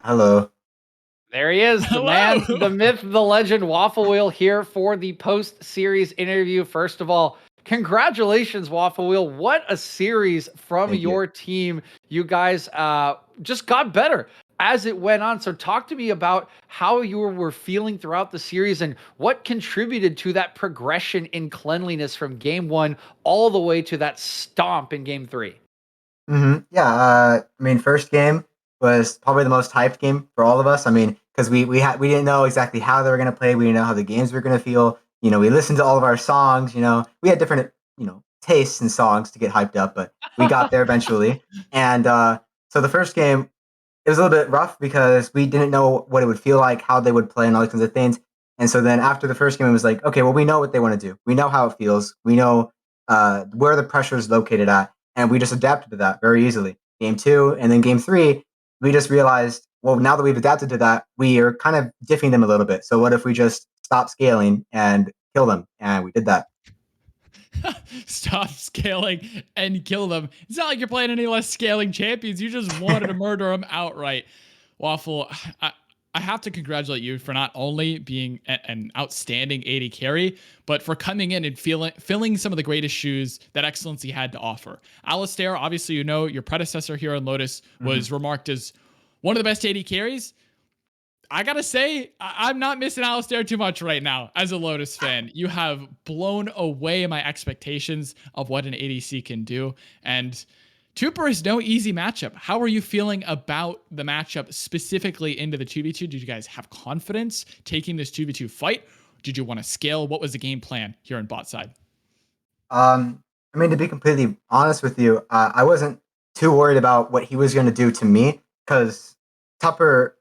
Hello. There he is, the man, Hello. the myth, the legend, WaffleWheel here for the post-series interview. First of all, congratulations, WaffleWheel. What a series from Thank you. your team. You guys just got better as it went on. So talk to me about how you were feeling throughout the series and what contributed to that progression in cleanliness from game one all the way to that stomp in game three. Yeah, first game was probably the most hyped game for all of us. I mean, because we didn't know exactly how they were gonna play. We didn't know how the games were gonna feel. We listened to all of our songs. We had different tastes in songs to get hyped up, but we got there eventually. And so the first game, it was a little bit rough because we didn't know what it would feel like, how they would play, and all these kinds of things. And so then after the first game, it was like, okay, well, we know what they want to do. We know how it feels. We know where the pressure is located at, and we just adapted to that very easily. Game two, and then game three, we just realized, well, now that we've adapted to that, we are kind of diffing them a little bit. So what if we just stop scaling and kill them? And we did that. Stop scaling and kill them. It's not like you're playing any less scaling champions. You just wanted to murder them outright. Waffle, I have to congratulate you for not only being an outstanding AD carry, but for coming in and filling some of the greatest shoes that Excellency had to offer. Alistair, obviously, your predecessor here in Lotus was remarked as one of the best AD carries. I gotta say, I'm not missing Alistair too much right now as a Lotus fan. You have blown away my expectations of what an ADC can do. And Tupper is no easy matchup. How are you feeling about the matchup specifically into the 2v2? Did you guys have confidence taking this 2v2 fight? Did you want to scale? What was the game plan here on bot side? To be completely honest with you, I wasn't too worried about what he was going to do to me because Tupper,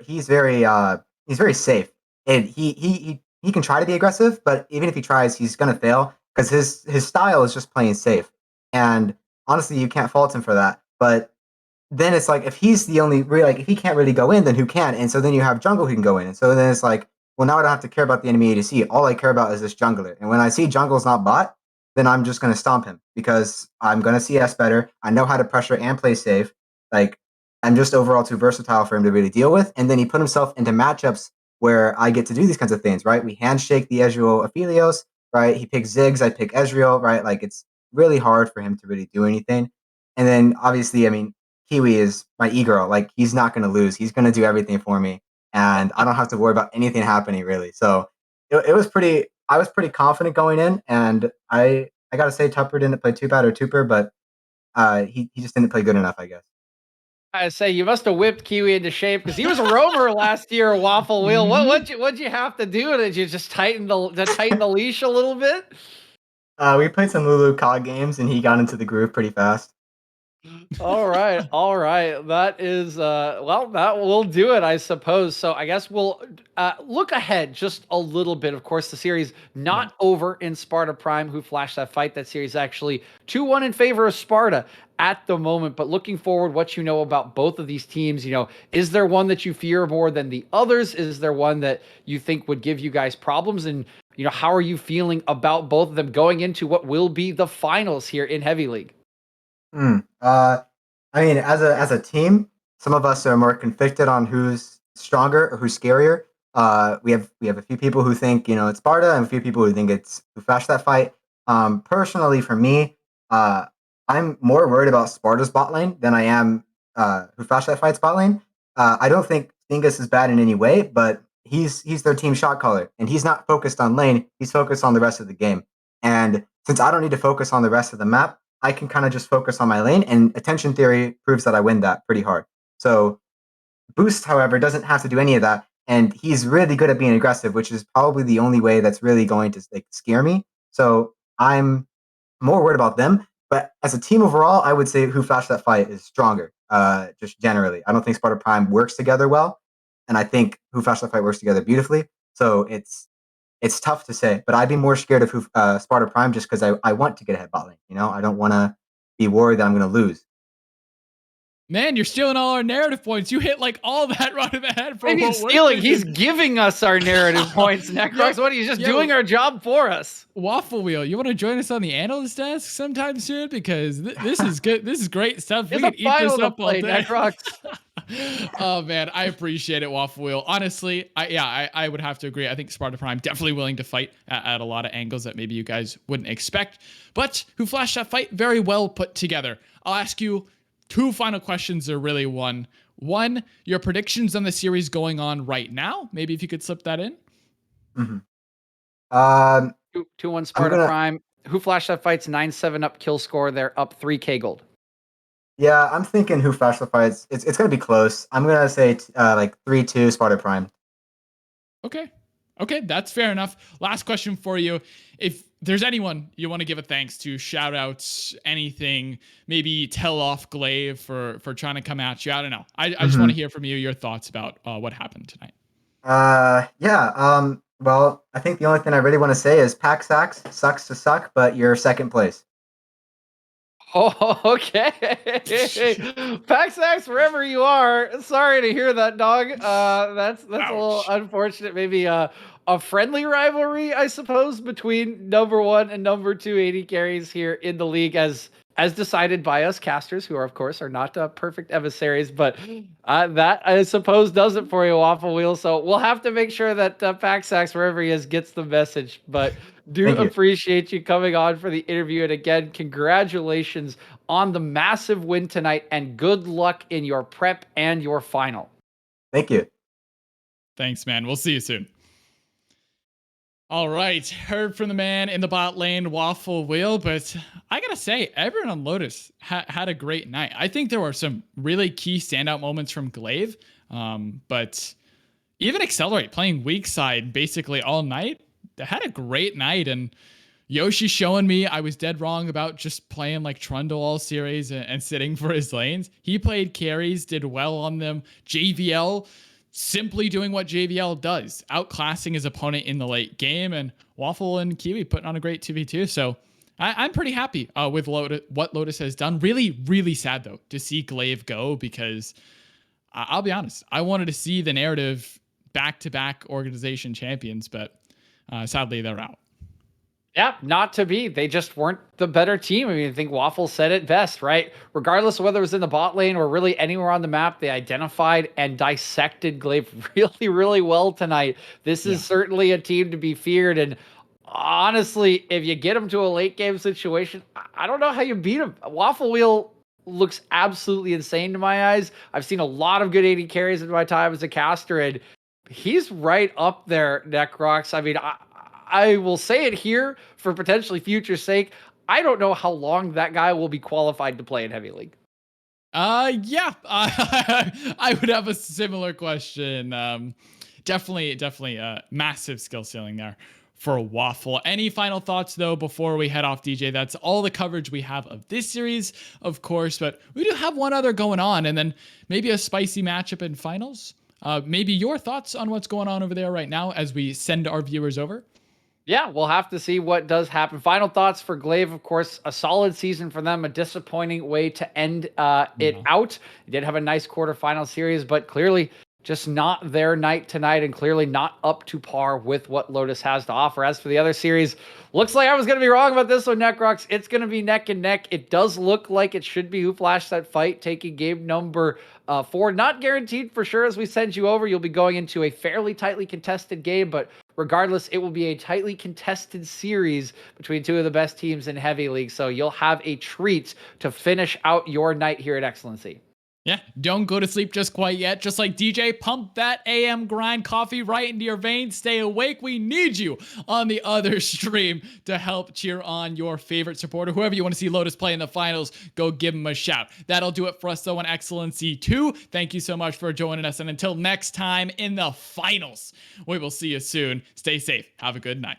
he's very safe, and he can try to be aggressive, but even if he tries, he's going to fail because his style is just playing safe, and honestly, you can't fault him for that. But then it's like if he's the only really like if he can't really go in, then who can? And so then you have jungle who can go in, and so then it's like, well, now I don't have to care about the enemy ADC. All I care about is this jungler, and when I see jungle's not bot, then I'm just going to stomp him because I'm going to CS better. I know how to pressure and play safe. Like, I'm just overall too versatile for him to really deal with. And then he put himself into matchups where I get to do these kinds of things, right? We handshake the Ezreal Aphelios, right? He picks Ziggs, I pick Ezreal, right? Like, it's really hard for him to really do anything. And then, obviously, Kiwi is my e-girl. Like, he's not going to lose. He's going to do everything for me. And I don't have to worry about anything happening, really. So it was pretty I was pretty confident going in, and I gotta say Tupper didn't play too bad or Tupper, but he just didn't play good enough, I guess. I say you must have whipped Kiwi into shape because he was a roamer last year. Waffle Wheel. What'd you have to do? Did you just tighten the leash a little bit? We played some Lulu COD games, and he got into the groove pretty fast. All right, all right. That is well, that will do it, I suppose. So I guess we'll look ahead just a little bit. Of course, the series Yeah. not over in Sparta Prime, who flashed that fight. That series actually 2-1 in favor of Sparta at the moment. But looking forward, what you know about both of these teams, is there one that you fear more than the others? Is there one that you think would give you guys problems? And how are you feeling about both of them going into what will be the finals here in Heavy League? Hmm. As a team, some of us are more conflicted on who's stronger or who's scarier. We have a few people who think it's Sparta, and a few people who think it's who flashed that fight. Personally, for me, I'm more worried about Sparta's bot lane than I am who flashed that fight's bot lane. I don't think Dingus is bad in any way, but he's their team shot caller, and he's not focused on lane. He's focused on the rest of the game. And since I don't need to focus on the rest of the map, I can kind of just focus on my lane, and attention theory proves that I win that pretty hard. So Boost, however, doesn't have to do any of that, and he's really good at being aggressive, which is probably the only way that's really going to scare me. So I'm more worried about them. But as a team overall, I would say who flashed that fight is stronger. Just generally, I don't think Sparta Prime works together well, and I think who flashed that fight works together beautifully. So it's tough to say, but I'd be more scared of who Sparta Prime just because I want to get ahead bot lane. I don't want to be worried that I'm going to lose. Man, you're stealing all our narrative points. You hit like all that right ahead for Maybe what he's we're stealing. thinking. He's giving us our narrative points, Necrox. What? He's just doing our job for us. WaffleWheel, you want to join us on the analyst desk sometime soon? Because this is good. This is great stuff. It's We a can eat final this to up all play, day. Necrox. Oh man, I appreciate it, WaffleWheel. Honestly, I would have to agree. I think Sparta Prime definitely willing to fight at a lot of angles that maybe you guys wouldn't expect. But who flashed that fight very well put together. I'll ask you two final questions or really one. One, your predictions on the series going on right now. Maybe if you could slip that in. Mhm. Um, 2-1 I'm Sparta gonna. Prime. Who flashed that fight's 9-7 up kill score. They're up 3K gold. Yeah, I'm thinking who flash the fights. It's gonna be close. I'm gonna say like 3-2 Sparta Prime. Okay. Okay, that's fair enough. Last question for you. If there's anyone you want to give a thanks to, shout outs, anything, maybe tell off Glaive for trying to come at you. I don't know. I just want to Hmm. hear from you your thoughts about what happened tonight. Yeah. Well, I think the only thing I really want to say is Pack Sacks sucks to suck, but you're second place. Oh, okay. Paxax, wherever you are. Sorry to hear that, dog. That's a little Ouch. unfortunate. Maybe a friendly rivalry, I suppose, between number 1 and number 2 AD carries here in the league, as decided by us casters, who are of course are not perfect emissaries. But that I suppose does it for you, Waffle Wheel. So we'll have to make sure that Paxax, wherever he is, gets the message. But do Thank you. appreciate you coming on for the interview. And again, congratulations on the massive win tonight, and good luck in your prep and your final. Thank you. Thanks, man. We'll see you soon. All right, heard from the man in the bot lane, WaffleWheel, but I gotta say, everyone on Lotus had a great night. I think there were some really key standout moments from Glaive, but even Accelerate playing weak side basically all night, they had a great night. And Yoshi showing me I was dead wrong about just playing like Trundle all series and sitting for his lanes. He played carries, did well on them. JVL simply doing what JVL does, outclassing his opponent in the late game, and Waffle and Kiwi putting on a great 2v2. So I'm pretty happy with what Lotus has done. Really, really sad though to see Glaive go, because I'll be honest, I wanted to see the narrative back-to-back organization champions, but sadly they're out. Yeah, not to be. They just weren't the better team. I mean, I think Waffle said it best, right? Regardless of whether it was in the bot lane or really anywhere on the map, they identified and dissected Glaive really, really well tonight. This is certainly a team to be feared. And honestly, if you get them to a late game situation, I don't know how you beat them. Waffle Wheel looks absolutely insane to my eyes. I've seen a lot of good AD carries in my time as a caster, and he's right up there, Necrox. I mean, I will say it here for potentially future sake. I don't know how long that guy will be qualified to play in Heavy League. Yeah, I would have a similar question. Definitely massive skill ceiling there for Waffle. Any final thoughts though before we head off, DJ? That's all the coverage we have of this series, of course, but we do have one other going on, and then maybe a spicy matchup in finals. Maybe your thoughts on what's going on over there right now as we send our viewers over. Yeah, we'll have to see what does happen. Final thoughts for Glaive, of course, a solid season for them, a disappointing way to end it out. They did have a nice quarterfinal series, but clearly just not their night tonight, and clearly not up to par with what Lotus has to offer. As for the other series, looks like I was going to be wrong about this one, Necrox. It's going to be neck and neck. It does look like it should be who flashed that fight, taking game number 4. Not guaranteed for sure as we send you over. You'll be going into a fairly tightly contested game, but regardless, it will be a tightly contested series between two of the best teams in Heavy League. So you'll have a treat to finish out your night here at Excellency. Yeah, don't go to sleep just quite yet. Just like DJ, pump that AM grind coffee right into your veins. Stay awake. We need you on the other stream to help cheer on your favorite supporter. Whoever you want to see Lotus play in the finals, go give them a shout. That'll do it for us though on Excellency 2. Thank you so much for joining us. And until next time in the finals, we will see you soon. Stay safe. Have a good night.